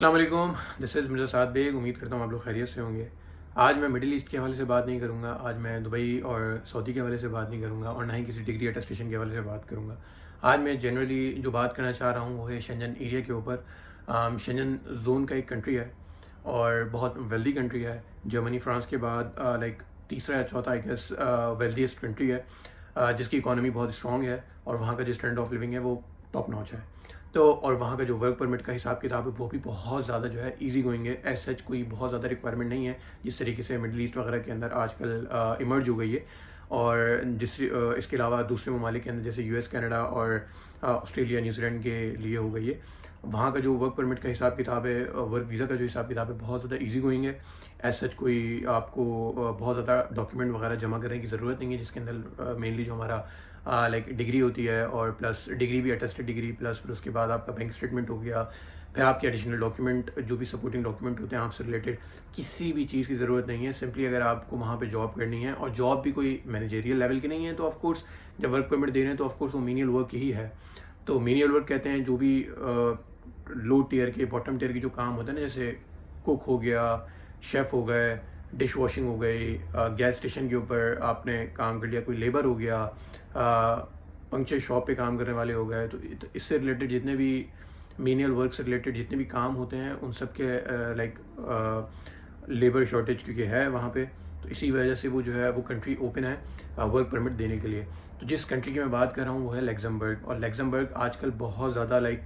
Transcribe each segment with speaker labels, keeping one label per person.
Speaker 1: अस्सलाम वालेकुम, this is Mirza Saad Baig. उम्मीद करता हूँ आप लोग खैरियत से होंगे। आज मैं मिडिल ईस्ट के हवाले से बात नहीं करूँगा। आज मैं दुबई और सऊदी के हवाले से बात नहीं करूँगा और ना ही किसी डिग्री अटेस्टेशन के हवाले से बात करूँगा। आज मैं जनरली जो बात करना चाह रहा हूँ वो है शेंजन एरिया के ऊपर। शेंजन ज़ोन का एक कंट्री है और बहुत वेल्दी कंट्री है। जर्मनी, फ्रांस के बाद लाइक तीसरा या चौथा आई गेस वेल्दीएस्ट कंट्री है, जिसकी इकॉनमी बहुत स्ट्रॉन्ग है और वहाँ का जो स्टैंडर्ड ऑफ लिविंग है वो टॉप नॉच है। तो और वहाँ का जो वर्क परमिट का हिसाब किताब है वो भी बहुत ज़्यादा जो है इजी गोइंग है। एज सच कोई बहुत ज़्यादा रिक्वायरमेंट नहीं है जिस तरीके से मिडल ईस्ट वगैरह के अंदर आजकल इमर्ज हो गई है। और इसके अलावा दूसरे ममालिक के अंदर जैसे यूएस, कनाडा और ऑस्ट्रेलिया, न्यूजीलैंड के लिए हो गई है। वहाँ का जो वर्क परमिट का हिसाब किताब है, वर्क वीज़ा का जो हिसाब किताब है बहुत ज़्यादा इजी गोइंग है। एज सच कोई आपको बहुत ज़्यादा डॉक्यूमेंट वगैरह जमा करने की ज़रूरत नहीं है, जिसके अंदर मेनली जो हमारा लाइक डिग्री होती है और प्लस डिग्री भी अटेस्टेड डिग्री, प्लस फिर उसके बाद आपका बैंक स्टेटमेंट हो गया, फिर आपके एडिशनल डॉक्यूमेंट जो भी सपोर्टिंग डॉक्यूमेंट होते हैं आपसे रिलेटेड। किसी भी चीज़ की ज़रूरत नहीं है। सिंपली अगर आपको वहाँ पे जॉब करनी है और जॉब भी कोई मैनेजेरियल लेवल की नहीं है तो ऑफकोर्स जब वर्क परमिट दे रहे हैं तो ऑफकोर्स वो मीनियल वर्क ही है। तो मीनियल वर्क कहते हैं जो भी लो टीयर के, बॉटम टीयर के जो काम होते हैं ना, जैसे कुक हो गया, शेफ़ हो गए, डिश वॉशिंग हो गई, गैस स्टेशन के ऊपर आपने काम कर लिया, कोई लेबर हो गया, पंक्चर शॉप पे काम करने वाले हो गए। तो इससे रिलेटेड जितने भी मीनियल वर्क से रिलेटेड जितने भी काम होते हैं उन सब के लाइक लेबर शॉर्टेज क्योंकि है वहाँ पे, तो इसी वजह से वो जो है वो कंट्री ओपन है वर्क परमिट देने के लिए। तो जिस कंट्री की मैं बात कर रहा हूँ वो है लग्जमबर्ग। और लग्जमबर्ग आजकल बहुत ज़्यादा लाइक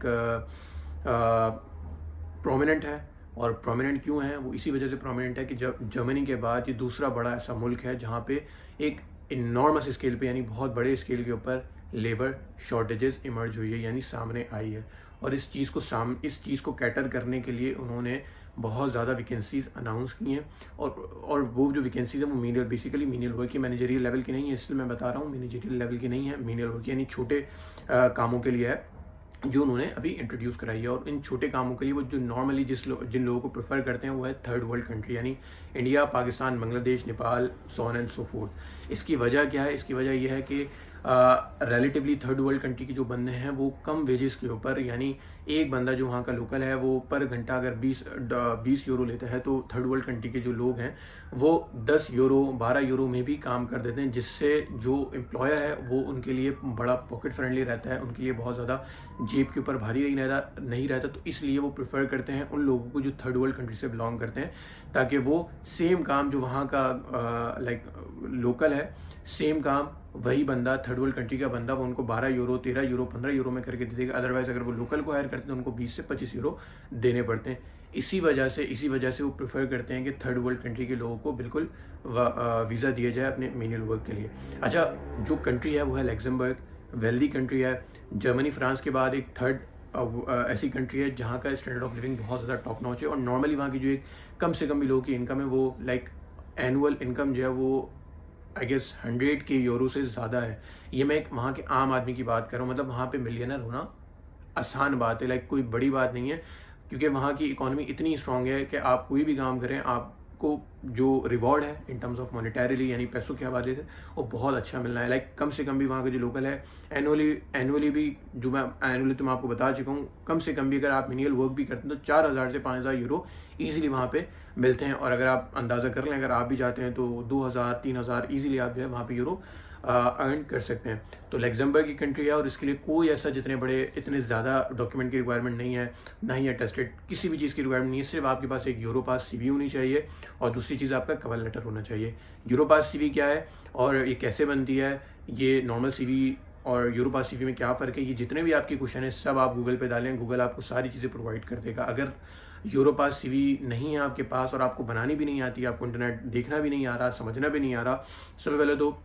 Speaker 1: प्रोमिनेंट है। और प्रोमिनेंट क्यों है? वो इसी वजह से प्रोमिनेंट है कि जब जर्मनी के बाद ये दूसरा बड़ा ऐसा मुल्क है जहाँ पे एक इनॉर्मस स्केल पे, यानी बहुत बड़े स्केल के ऊपर लेबर शॉर्टेजेस इमर्ज हुई है, यानी सामने आई है। और इस चीज़ को कैटर करने के लिए उन्होंने बहुत ज़्यादा वैकेंसीज अनाउंस की हैं। और वो जो वैकेंसीज है वो बेसिकली मीनियल वर्क की, मैनेजरियल लेवल की नहीं है। इसलिए मैं बता रहा हूँ मैनेजरियल लेवल की नहीं है, मीनियल वर्क यानी छोटे कामों के लिए है जो उन्होंने अभी इंट्रोड्यूस कराई है। और इन छोटे कामों के लिए वो जो नॉर्मली जिन लोगों को प्रेफर करते हैं वो है थर्ड वर्ल्ड कंट्री, यानी India, Pakistan, Bangladesh, Nepal, so on and so fourth. इसकी वजह क्या है? इसकी वजह यह है कि रिलेटिवली थर्ड वर्ल्ड कंट्री के जो बंदे हैं वो कम वेजेस के ऊपर, यानी एक बंदा जो वहाँ का लोकल है वो पर घंटा अगर 20 यूरो लेता है, तो थर्ड वर्ल्ड कंट्री के जो लोग हैं वो 10 यूरो, 12 यूरो में भी काम कर देते हैं, जिससे जो एम्प्लॉयर है वो उनके लिए बड़ा पॉकेट फ्रेंडली रहता है, उनके लिए बहुत ज़्यादा जेब के ऊपर भारी नहीं रहता। तो इसलिए वो प्रेफर करते हैं उन लोगों को जो थर्ड वर्ल्ड कंट्री से बिलोंग करते हैं, ताकि वो सेम काम जो वहाँ का लाइक लोकल है, सेम काम वही बंदा, थर्ड वर्ल्ड कंट्री का बंदा, वो उनको 12 यूरो, 13 यूरो, 15 यूरो में करके दे देगा। अदरवाइज अगर वो लोकल को हायर करते हैं तो उनको 20 से 25 यूरो देने पड़ते हैं। इसी वजह से वो प्रेफर करते हैं कि थर्ड वर्ल्ड कंट्री के लोगों को बिल्कुल वीज़ा दिया जाए अपने मेन्यूअल वर्क के लिए। अच्छा, जो कंट्री है वो है लग्जमबर्ग, वेल्दी कंट्री है। जर्मनी, फ्रांस के बाद एक थर्ड ऐसी कंट्री है जहाँ का स्टैंडर्ड ऑफ लिविंग बहुत ज़्यादा टॉप नॉच है। और नॉर्मली वहाँ की जो एक कम से कम भी लोगों की इनकम है वो लाइक एनुअल इनकम जो है वो आई गेस 100 के यूरो से ज़्यादा है। ये मैं एक वहाँ के आम आदमी की बात कर रहा हूँ, मतलब वहाँ पे मिलियनर होना आसान बात है, लाइक कोई बड़ी बात नहीं है, क्योंकि वहाँ की इकोनॉमी इतनी स्ट्रांग है कि आप कोई भी काम करें आपको जो रिवॉर्ड है इन टर्म्स ऑफ मॉनेटरीली, यानी पैसों के हवाले से, वो बहुत अच्छा मिलना है। लाइक कम से कम भी वहाँ के जो लोकल है एनुअली भी, जो मैं एनुअली तो मैं आपको बता चुका हूँ, कम से कम भी अगर आप मिनियल वर्क भी करते हैं तो 4,000 से 5,000 यूरो ईजिली वहाँ पे मिलते हैं। और अगर आप अंदाज़ा कर लें, अगर आप भी जाते हैं तो 2,000-3,000 ईजिली आप जो है वहाँ पे यूरो अर्न कर सकते हैं। तो लग्जमबर्ग की कंट्री है और इसके लिए कोई ऐसा इतने ज़्यादा डॉक्यूमेंट की रिक्वायरमेंट नहीं है, ना ही अटेस्टेड किसी भी चीज़ की रिक्वायरमेंट नहीं है। सिर्फ आपके पास एक यूरो पास सीवी होनी चाहिए और दूसरी चीज़ आपका कवर लेटर होना चाहिए। यूरो पास सीवी क्या है और ये कैसे बनती है, ये नॉर्मल सीवी और यूरो पास सीवी में क्या फ़र्क है, ये जितने भी आपके क्वेश्चन है सब आप गूगल पे डालें, गूगल आपको सारी चीज़ें प्रोवाइड कर देगा। अगर यूरो पास सीवी नहीं है आपके पास और आपको बनानी भी नहीं आती, आपको इंटरनेट देखना भी नहीं आ रहा, समझना भी नहीं आ रहा, सबसे पहले तो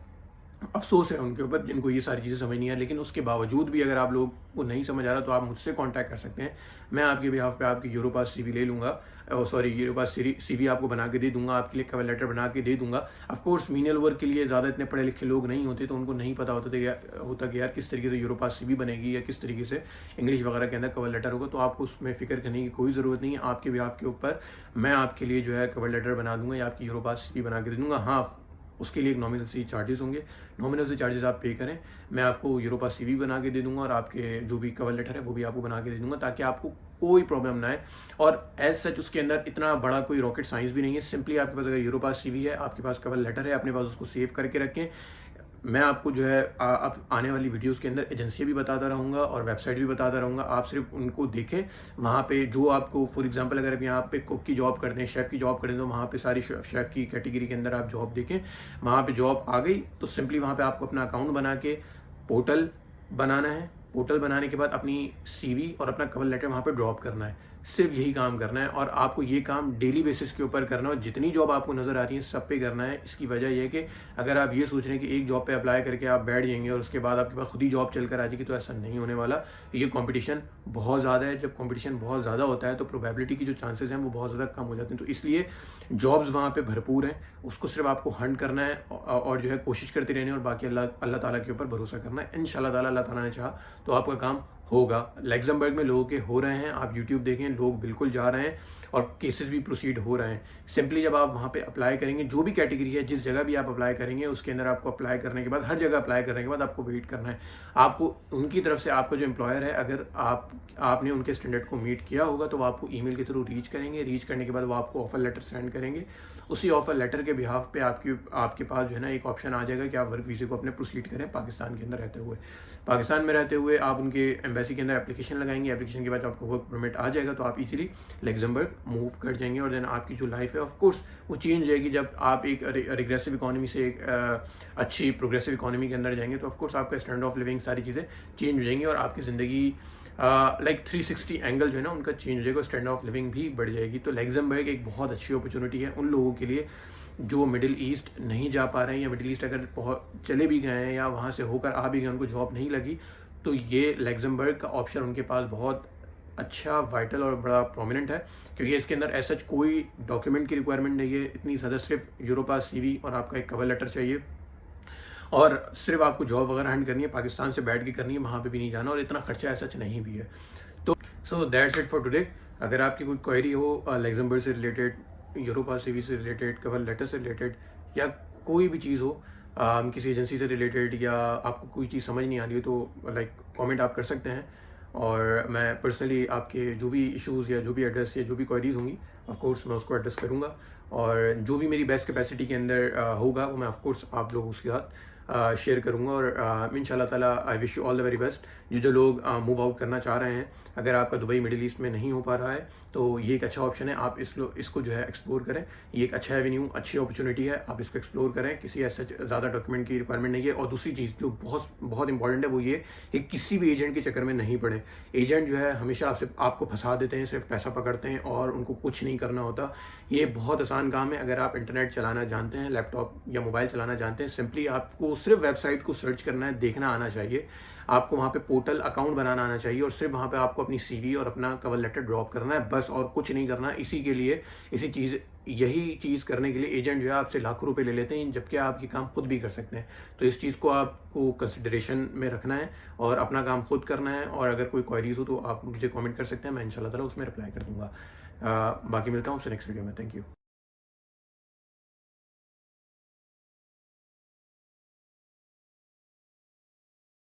Speaker 1: अफसोस है उनके ऊपर जिनको ये सारी चीज़ें समझ नहीं आ। लेकिन उसके बावजूद भी अगर आप लोग को नहीं समझ आ रहा तो आप मुझसे कांटेक्ट कर सकते हैं। मैं आपके बिहाफ पे आपकी यूरो पास सीवी ले लूँगा, यूरो पास सीवी आपको बना के दे दूंगा, आपके लिए कवर लेटर बना के दे दूंगा। ऑफ कोर्स मीनियल वर्क के लिए ज़्यादा इतने पढ़े लिखे लोग नहीं होते, तो उनको नहीं पता होता कि यार किस तरीके से यूरो पास सीवी बनेगी या किस तरीके से इंग्लिश वगैरह के अंदर कवर लेटर होगा। तो आपको उसमें फ़िक्र करने की कोई ज़रूरत नहीं है। आपके बिहाफ के ऊपर मैं आपके लिए जो है कवर लेटर बना दूंगा या आपकी यूरो पास सीवी बना के दे दूंगा। हाँ, उसके लिए एक नॉमिनल सी चार्जेस होंगे, नॉमिनल से चार्जेस आप पे करें, मैं आपको यूरो पास सीवी बना के दे दूंगा और आपके जो भी कवर लेटर है वो भी आपको बना के दे दूंगा, ताकि आपको कोई प्रॉब्लम ना है। और एज सच उसके अंदर इतना बड़ा कोई रॉकेट साइंस भी नहीं है। सिंपली आपके पास अगर यूरोपास CV है, आपके पास कवर लेटर है, अपने पास उसको सेव करके रखें। मैं आपको जो है अब आने वाली वीडियोस के अंदर एजेंसी भी बताता रहूँगा और वेबसाइट भी बताता रहूँगा। आप सिर्फ उनको देखें, वहाँ पे जो आपको फॉर एग्जांपल अगर आप यहाँ पे कुक की जॉब करते हैं, शेफ़ की जॉब करते हैं, तो वहाँ पे सारी शेफ़ की कैटेगरी के अंदर आप जॉब देखें। वहाँ पे जॉब आ गई तो सिंपली वहाँ पे आपको अपना अकाउंट बना के पोर्टल बनाना है। पोर्टल बनाने के बाद अपनी CV और अपना कवर लेटर वहाँ पे ड्रॉप करना है। सिर्फ यही काम करना है और आपको ये काम डेली बेसिस के ऊपर करना है और जितनी जॉब आपको नज़र आ रही है सब पे करना है। इसकी वजह यह है कि अगर आप ये सोच रहे हैं कि एक जॉब पे अप्लाई करके आप बैठ जाएंगे और उसके बाद आपके पास खुद ही जॉब चल कर आ जाएगी, तो ऐसा नहीं होने वाला। ये कंपटीशन बहुत ज़्यादा है। जब कंपटीशन बहुत ज़्यादा होता है तो प्रोबेबिलिटी की जो चांसेस हैं वो बहुत ज़्यादा कम हो जाते हैं। तो इसलिए जॉब्स वहाँ पे भरपूर हैं, उसको सिर्फ आपको हंट करना है और जो है कोशिश करते रहनी है और बाकी अल्लाह ताला के ऊपर भरोसा करना है। इंशाल्लाह ताला अल्लाह ताला ने चाहा तो आपका काम होगा। लग्जमबर्ग में लोगों के हो रहे हैं, आप यूट्यूब देखें, लोग बिल्कुल जा रहे हैं और केसेस भी प्रोसीड हो रहे हैं। सिंपली जब आप वहाँ पे अप्लाई करेंगे, जो भी कैटेगरी है, जिस जगह भी आप अप्लाई करेंगे, उसके अंदर आपको अप्लाई करने के बाद, हर जगह अप्लाई करने के बाद आपको वेट करना है। आपको उनकी तरफ से आपका जो एम्प्लॉयर है, अगर आपने उनके स्टैंडर्ड को मीट किया होगा तो वो आपको ईमेल के थ्रू रीच करेंगे। रीच करने के बाद वो आपको ऑफर लेटर सेंड करेंगे। उसी ऑफर लेटर के बिहाफ पे आपके पास जो है ना एक ऑप्शन आ जाएगा कि आप वर्क वीज़े को अपने प्रोसीड करें पाकिस्तान के अंदर रहते हुए। पाकिस्तान में रहते हुए आप उनके एम्बेसी के अंदर एप्लीकेशन लगाएंगे। एप्लीकेशन के बाद आपको वर्क परमिट आ जाएगा तो आप इजीली लग्जमबर्ग मूव कर जाएंगे और देन आपकी जो लाइफ है ऑफ कोर्स वो चेंज जाएगी। जब आप एक रिग्रेसिव इकोनॉमी से एक अच्छी प्रोग्रेसिव इकोनॉमी के अंदर जाएंगे तो ऑफ कोर्स आपका स्टैंडर्ड ऑफ लिविंग सारी चीज़ें चेंज हो जाएंगी और आपकी ज़िंदगी लाइक 360 एंगल जो है ना उनका चेंज हो जाएगा, स्टैंडर्ड ऑफ लिविंग भी बढ़ जाएगी। तो लग्जमबर्ग एक बहुत अच्छी अपॉर्चुनिटी है उन लोगों के लिए जो मिडिल ईस्ट नहीं जा पा रहे हैं या मिडिल ईस्ट अगर चले भी गए हैं या वहाँ से होकर आ भी गए, उनको जॉब नहीं लगी, तो ये लग्जमबर्ग का ऑप्शन उनके पास बहुत अच्छा, वाइटल और बड़ा प्रोमिनेंट है। क्योंकि इसके अंदर ऐसा कोई डॉक्यूमेंट की रिक्वायरमेंट नहीं है इतनी ज़्यादा, सिर्फ यूरोपास CV और आपका एक कवर लेटर चाहिए और सिर्फ आपको जॉब वगैरह हंट करनी है, पाकिस्तान से बैठ के करनी है, वहाँ पे भी नहीं जाना और इतना खर्चा ऐसा नहीं भी है। तो so that's it for today. अगर आपकी कोई क्वेरी हो लग्जमबर्ग से रिलेटेड, यूरोपास CV से रिलेटेड, कवर लेटर से रिलेटेड या कोई भी चीज़ हो, किसी एजेंसी से रिलेटेड या आपको कोई चीज़ समझ नहीं आ रही हो तो लाइक कमेंट आप कर सकते हैं और मैं पर्सनली आपके जो भी इश्यूज़ या जो भी एड्रेस या जो भी क्वेरीज होंगी ऑफ कोर्स मैं उसको एड्रेस करूँगा और जो भी मेरी बेस्ट कैपेसिटी के अंदर होगा वो मैं ऑफ कोर्स आप लोगों के साथ शेयर करूँगा। और इंशाल्लाह ताला I wish you all the very best. जो लोग मूव आउट करना चाह रहे हैं, अगर आपका दुबई मिडिल ईस्ट में नहीं हो पा रहा है तो ये एक अच्छा ऑप्शन है, आप इसको जो है एक्सप्लोर करें। ये एक अच्छा एवेन्यू, अच्छी अपॉर्चुनिटी है, आप इसको एक्सप्लोर करें। किसी ऐसा ज़्यादा डॉक्यूमेंट की रिक्वायरमेंट नहीं है। और दूसरी चीज़ जो बहुत इंपॉर्टेंट है वो ये कि किसी भी एजेंट के चक्कर में नहीं पड़े। एजेंट जो है हमेशा आपको फंसा देते हैं, सिर्फ पैसा पकड़ते हैं और उनको कुछ नहीं करना होता। ये बहुत आसान काम है। अगर आप इंटरनेट चलाना जानते हैं, लैपटॉप या मोबाइल चलाना जानते हैं, सिंपली आपको सिर्फ वेबसाइट को सर्च करना है, देखना आना चाहिए, आपको वहाँ पे पोर्टल अकाउंट बनाना आना चाहिए और सिर्फ वहाँ पे आपको अपनी CV और अपना कवर लेटर ड्रॉप करना है, बस और कुछ नहीं करना। यही चीज़ करने के लिए एजेंट जो है आपसे लाखों रुपए ले लेते हैं, जबकि आप ये काम खुद भी कर सकते हैं। तो इस चीज़ को आपको कंसिडरेशन में रखना है और अपना काम खुद करना है। और अगर कोई क्वेरीज हो तो आप मुझे कमेंट कर सकते हैं, मैं इंशाल्लाह ताला उसमें रिप्लाई कर दूंगा। बाकी मिलता हूँ आपसे नेक्स्ट वीडियो में। Thank you.